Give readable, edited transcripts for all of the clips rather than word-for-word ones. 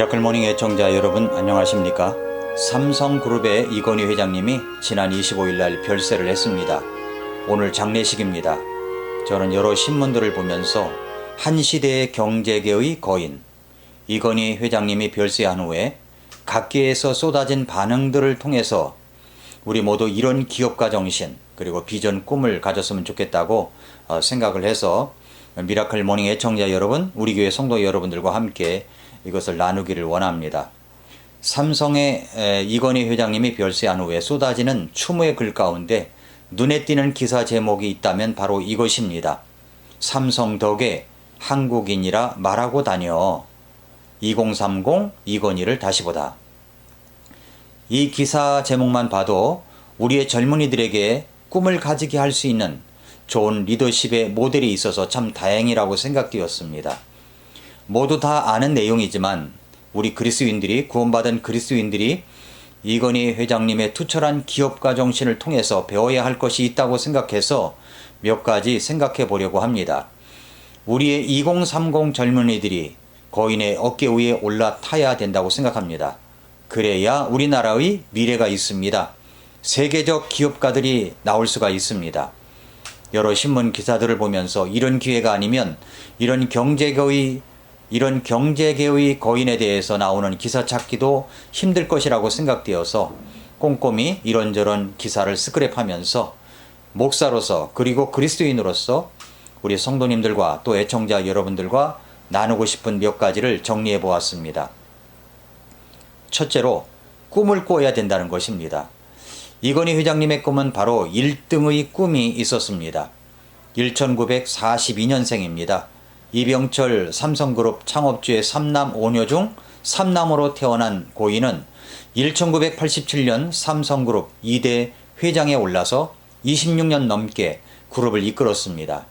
미라클모닝 애청자 여러분 안녕하십니까? 삼성그룹의 이건희 회장님이 지난 25일 날 별세를 했습니다. 오늘 장례식입니다. 저는 여러 신문들을 보면서 한 시대의 경제계의 거인 이건희 회장님이 별세한 후에 각계에서 쏟아진 반응들을 통해서 우리 모두 이런 기업가 정신 그리고 비전 꿈을 가졌으면 좋겠다고 생각을 해서 미라클 모닝 애청자 여러분, 우리 교회 성도 여러분들과 함께 이것을 나누기를 원합니다. 삼성의 이건희 회장님이 별세한 후에 쏟아지는 추모의 글 가운데 눈에 띄는 기사 제목이 있다면 바로 이것입니다. 삼성 덕에 한국인이라 말하고 다녀. 2030 이건희를 다시 보다. 이 기사 제목만 봐도 우리의 젊은이들에게 꿈을 가지게 할 수 있는 좋은 리더십의 모델이 있어서 참 다행이라고 생각되었습니다. 모두 다 아는 내용이지만 우리 그리스도인들이 구원받은 그리스도인들이 이건희 회장님의 투철한 기업가 정신을 통해서 배워야 할 것이 있다고 생각해서 몇 가지 생각해 보려고 합니다. 우리의 2030 젊은이들이 거인의 어깨 위에 올라타야 된다고 생각합니다. 그래야 우리나라의 미래가 있습니다. 세계적 기업가들이 나올 수가 있습니다. 여러 신문 기사들을 보면서 이런 기회가 아니면 이런 경제계의 거인에 대해서 나오는 기사 찾기도 힘들 것이라고 생각되어서 꼼꼼히 이런저런 기사를 스크랩하면서 목사로서 그리고 그리스도인으로서 우리 성도님들과 또 애청자 여러분들과 나누고 싶은 몇 가지를 정리해 보았습니다. 첫째로 꿈을 꿔야 된다는 것입니다. 이건희 회장님의 꿈은 바로 1등의 꿈이 있었습니다. 1942년생입니다. 이병철 삼성그룹 창업주의 3남 5녀 중 3남으로 태어난 고인은 1987년 삼성그룹 2대 회장에 올라서 26년 넘게 그룹을 이끌었습니다.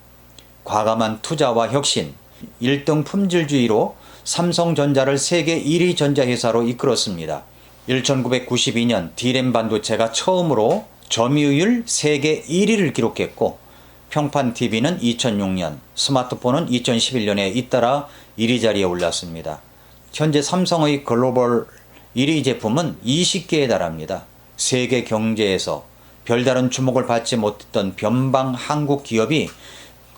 과감한 투자와 혁신, 1등 품질주의로 삼성전자를 세계 1위 전자회사로 이끌었습니다. 1992년 D램 반도체가 처음으로 점유율 세계 1위를 기록했고 평판TV는 2006년, 스마트폰은 2011년에 잇따라 1위 자리에 올랐습니다. 현재 삼성의 글로벌 1위 제품은 20개에 달합니다. 세계 경제에서 별다른 주목을 받지 못했던 변방 한국 기업이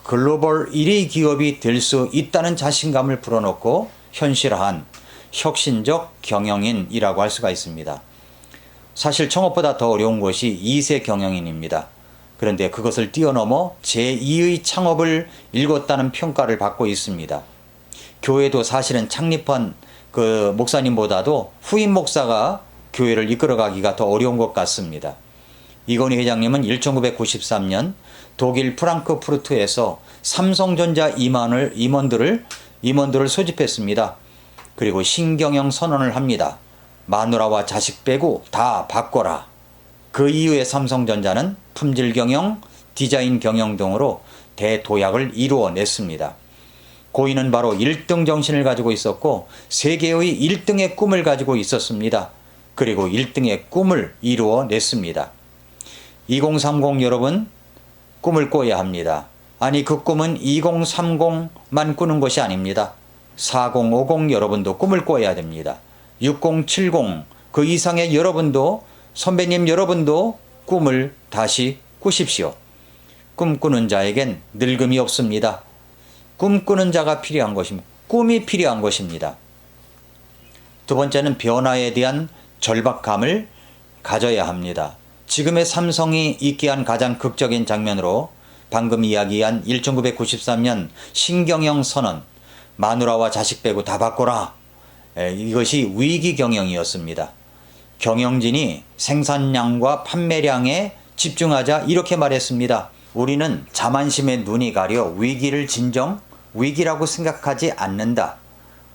글로벌 1위 기업이 될 수 있다는 자신감을 불어넣고 현실화한 혁신적 경영인이라고 할 수가 있습니다. 사실 창업보다 더 어려운 것이 2세 경영인입니다. 그런데 그것을 뛰어넘어 제2의 창업을 읽었다는 평가를 받고 있습니다. 교회도 사실은 창립한 그 목사님보다도 후임 목사가 교회를 이끌어가기가 더 어려운 것 같습니다. 이건희 회장님은 1993년 독일 프랑크푸르트에서 삼성전자 임원들을 소집했습니다. 그리고 신경영 선언을 합니다. 마누라와 자식 빼고 다 바꿔라. 그 이후에 삼성전자는 품질 경영, 디자인 경영 등으로 대도약을 이루어냈습니다. 고인은 바로 1등 정신을 가지고 있었고 세계의 1등의 꿈을 가지고 있었습니다. 그리고 1등의 꿈을 이루어냈습니다. 2030 여러분, 꿈을 꿔야 합니다. 아니 그 꿈은 2030만 꾸는 것이 아닙니다. 4050 여러분도 꿈을 꿔야 됩니다. 6070 그 이상의 여러분도 선배님 여러분도 꿈을 다시 꾸십시오. 꿈꾸는 자에겐 늙음이 없습니다. 꿈꾸는 자가 필요한 것입니다. 꿈이 필요한 것입니다. 두 번째는 변화에 대한 절박함을 가져야 합니다. 지금의 삼성이 있게 한 가장 극적인 장면으로 방금 이야기한 1993년 신경영 선언, 마누라와 자식 빼고 다 바꿔라. 이것이 위기 경영이었습니다. 경영진이 생산량과 판매량에 집중하자 이렇게 말했습니다. 우리는 자만심에 눈이 가려 위기를 진정 위기라고 생각하지 않는다.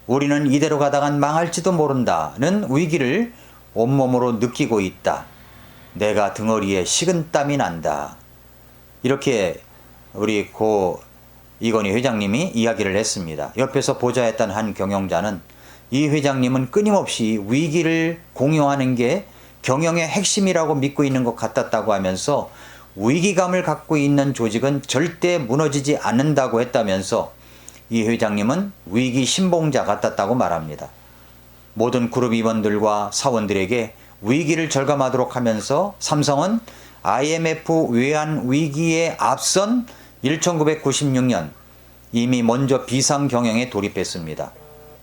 우리는 이대로 가다간 망할지도 모른다는 위기를 온몸으로 느끼고 있다. 내가 등허리에 식은땀이 난다. 이렇게 우리 고 이건희 회장님이 이야기를 했습니다. 옆에서 보좌했던 한 경영자는 이 회장님은 끊임없이 위기를 공유하는 게 경영의 핵심이라고 믿고 있는 것 같았다고 하면서 위기감을 갖고 있는 조직은 절대 무너지지 않는다고 했다면서 이 회장님은 위기 신봉자 같았다고 말합니다. 모든 그룹 임원들과 사원들에게 위기를 절감하도록 하면서 삼성은 IMF 외환 위기에 앞선 1996년 이미 먼저 비상경영에 돌입했습니다.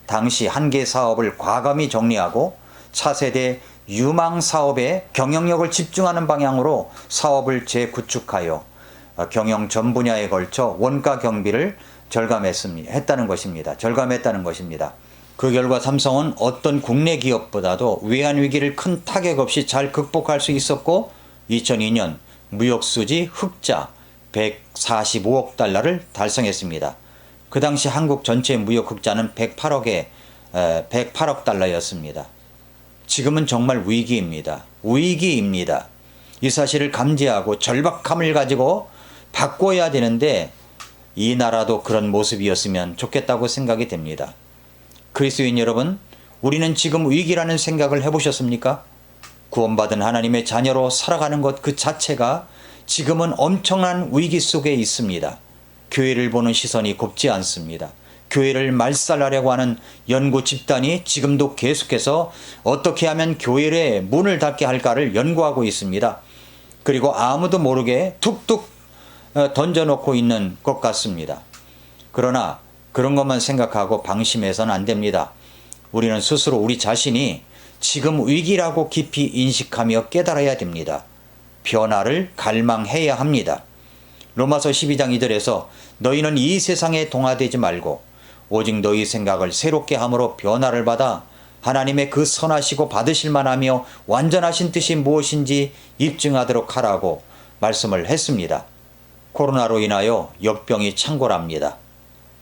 당시 한 개 사업을 과감히 정리하고 차세대 유망 사업에 경영력을 집중하는 방향으로 사업을 재구축하여 경영 전 분야에 걸쳐 원가 경비를 절감했다는 것입니다. 그 결과 삼성은 어떤 국내 기업보다도 외환 위기를 큰 타격 없이 잘 극복할 수 있었고 2002년 무역수지 흑자 145억 달러를 달성했습니다. 그 당시 한국 전체 무역 흑자는 108억 달러였습니다. 지금은 정말 위기입니다. 이 사실을 감지하고 절박함을 가지고 바꿔야 되는데 이 나라도 그런 모습이었으면 좋겠다고 생각이 됩니다. 그리스도인 여러분, 우리는 지금 위기라는 생각을 해보셨습니까? 구원받은 하나님의 자녀로 살아가는 것 그 자체가 지금은 엄청난 위기 속에 있습니다. 교회를 보는 시선이 곱지 않습니다. 교회를 말살하려고 하는 연구 집단이 지금도 계속해서 어떻게 하면 교회의 문을 닫게 할까를 연구하고 있습니다. 그리고 아무도 모르게 툭툭 던져놓고 있는 것 같습니다. 그러나 그런 것만 생각하고 방심해서는 안 됩니다. 우리는 스스로 우리 자신이 지금 위기라고 깊이 인식하며 깨달아야 됩니다. 변화를 갈망해야 합니다. 로마서 12장 2절에서 너희는 이 세상에 동화되지 말고 오직 너희 생각을 새롭게 함으로 변화를 받아 하나님의 그 선하시고 받으실 만하며 완전하신 뜻이 무엇인지 입증하도록 하라고 말씀을 했습니다. 코로나로 인하여 역병이 창궐합니다.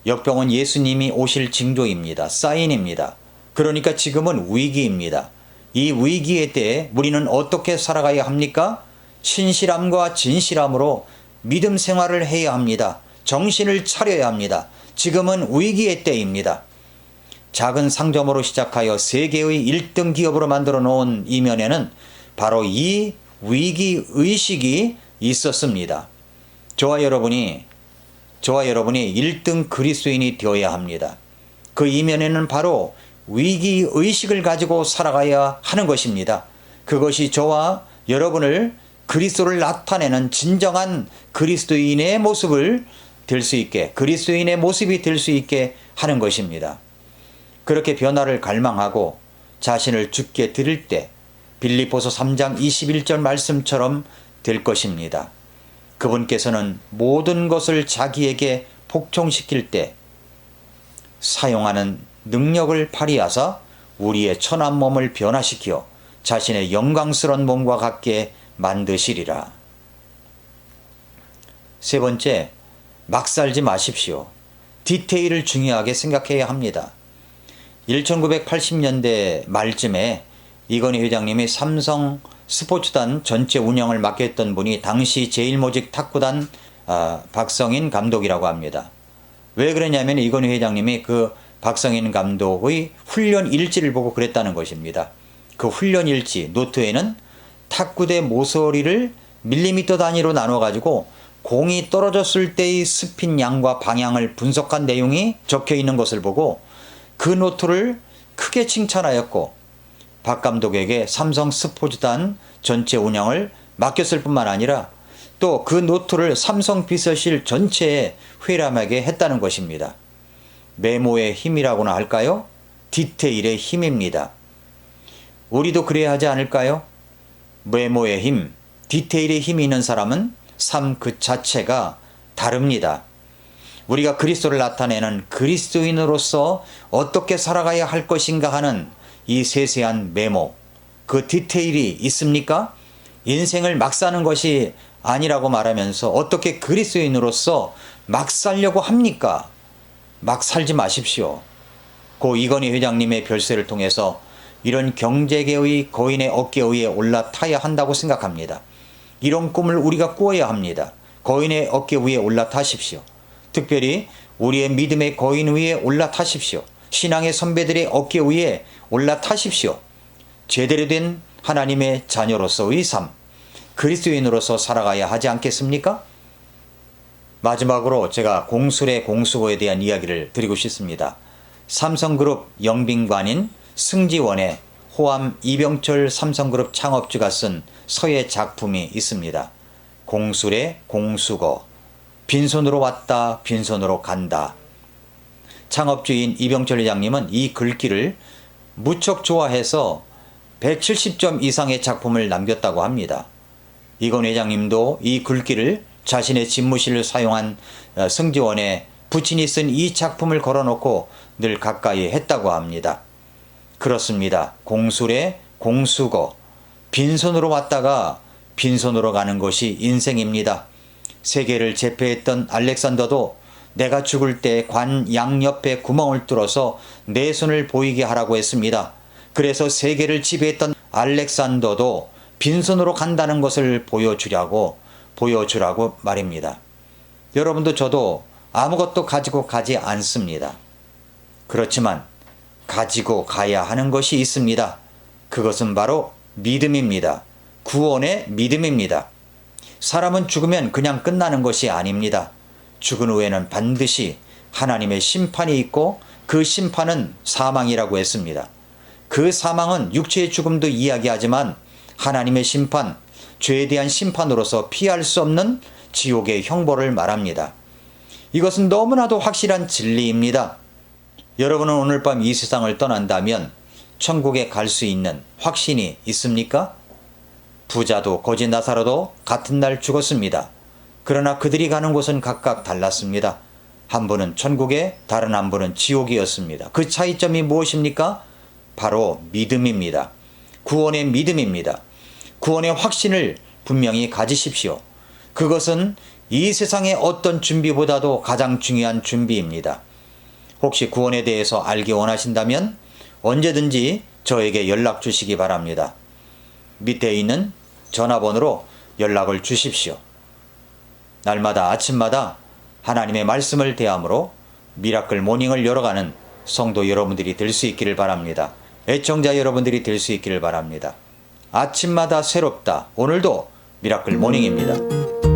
역병은 예수님이 오실 징조입니다. 사인입니다. 그러니까 지금은 위기입니다. 이 위기의 때에 우리는 어떻게 살아가야 합니까? 신실함과 진실함으로 믿음 생활을 해야 합니다. 정신을 차려야 합니다. 지금은 위기의 때입니다. 작은 상점으로 시작하여 세계의 1등 기업으로 만들어 놓은 이면에는 바로 이 위기의식이 있었습니다. 저와 여러분이 1등 그리스도인이 되어야 합니다. 그 이면에는 바로 위기의식을 가지고 살아가야 하는 것입니다. 그것이 저와 여러분을 그리스도를 나타내는 진정한 그리스도인의 모습이 될 수 있게 하는 것입니다. 그렇게 변화를 갈망하고 자신을 주께 드릴 때 빌립보서 3장 21절 말씀처럼 될 것입니다. 그분께서는 모든 것을 자기에게 복종시킬 때 사용하는 능력을 발휘하사 우리의 천한 몸을 변화시켜 자신의 영광스러운 몸과 같게 만드시리라. 세 번째, 막 살지 마십시오. 디테일을 중요하게 생각해야 합니다. 1980년대 말쯤에 이건희 회장님이 삼성 스포츠단 전체 운영을 맡겼던 분이 당시 제1모직 탁구단 박성인 감독이라고 합니다. 왜 그러냐면 이건희 회장님이 그 박성인 감독의 훈련 일지를 보고 그랬다는 것입니다. 그 훈련 일지 노트에는 탁구대 모서리를 밀리미터 단위로 나눠가지고 공이 떨어졌을 때의 스핀 양과 방향을 분석한 내용이 적혀 있는 것을 보고 그 노트를 크게 칭찬하였고 박 감독에게 삼성 스포츠단 전체 운영을 맡겼을 뿐만 아니라 또 그 노트를 삼성 비서실 전체에 회람하게 했다는 것입니다. 메모의 힘이라고나 할까요? 디테일의 힘입니다. 우리도 그래야 하지 않을까요? 메모의 힘, 디테일의 힘이 있는 사람은 삶 그 자체가 다릅니다. 우리가 그리스도를 나타내는 그리스도인으로서 어떻게 살아가야 할 것인가 하는 이 세세한 메모, 그 디테일이 있습니까? 인생을 막 사는 것이 아니라고 말하면서 어떻게 그리스도인으로서 막 살려고 합니까? 막 살지 마십시오. 고 이건희 회장님의 별세를 통해서 이런 경제계의 거인의 어깨 위에 올라타야 한다고 생각합니다. 이런 꿈을 우리가 꾸어야 합니다. 거인의 어깨 위에 올라타십시오. 특별히 우리의 믿음의 거인 위에 올라타십시오. 신앙의 선배들의 어깨 위에 올라타십시오. 제대로 된 하나님의 자녀로서의 삶, 그리스도인으로서 살아가야 하지 않겠습니까? 마지막으로 제가 공술의 공수고에 대한 이야기를 드리고 싶습니다. 삼성그룹 영빈관인 승지원의 호암 이병철 삼성그룹 창업주가 쓴 서예 작품이 있습니다. 공술의 공수거, 빈손으로 왔다 빈손으로 간다. 창업주인 이병철 회장님은 이 글귀를 무척 좋아해서 170점 이상의 작품을 남겼다고 합니다. 이건 회장님도 이 글귀를 자신의 집무실을 사용한 승지원에 부친이 쓴 이 작품을 걸어놓고 늘 가까이 했다고 합니다. 그렇습니다. 공술의 공수거, 빈손으로 왔다가 빈손으로 가는 것이 인생입니다. 세계를 제패했던 알렉산더도 내가 죽을 때 관 양옆에 구멍을 뚫어서 내 손을 보이게 하라고 했습니다. 그래서 세계를 지배했던 알렉산더도 빈손으로 간다는 것을 보여주라고 말입니다. 여러분도 저도 아무것도 가지고 가지 않습니다. 그렇지만 가지고 가야 하는 것이 있습니다. 그것은 바로 믿음입니다. 구원의 믿음입니다. 사람은 죽으면 그냥 끝나는 것이 아닙니다. 죽은 후에는 반드시 하나님의 심판이 있고 그 심판은 사망이라고 했습니다. 그 사망은 육체의 죽음도 이야기하지만 하나님의 심판, 죄에 대한 심판으로서 피할 수 없는 지옥의 형벌을 말합니다. 이것은 너무나도 확실한 진리입니다. 여러분은 오늘 밤 이 세상을 떠난다면 천국에 갈 수 있는 확신이 있습니까? 부자도 거지 나사로도 같은 날 죽었습니다. 그러나 그들이 가는 곳은 각각 달랐습니다. 한 분은 천국에, 다른 한 분은 지옥이었습니다. 그 차이점이 무엇입니까? 바로 믿음입니다. 구원의 믿음입니다. 구원의 확신을 분명히 가지십시오. 그것은 이 세상의 어떤 준비보다도 가장 중요한 준비입니다. 혹시 구원에 대해서 알기 원하신다면 언제든지 저에게 연락 주시기 바랍니다. 밑에 있는 전화번호로 연락을 주십시오. 날마다 아침마다 하나님의 말씀을 대함으로 미라클 모닝을 열어가는 성도 여러분들이 될 수 있기를 바랍니다. 애청자 여러분들이 될 수 있기를 바랍니다. 아침마다 새롭다. 오늘도 미라클 모닝입니다.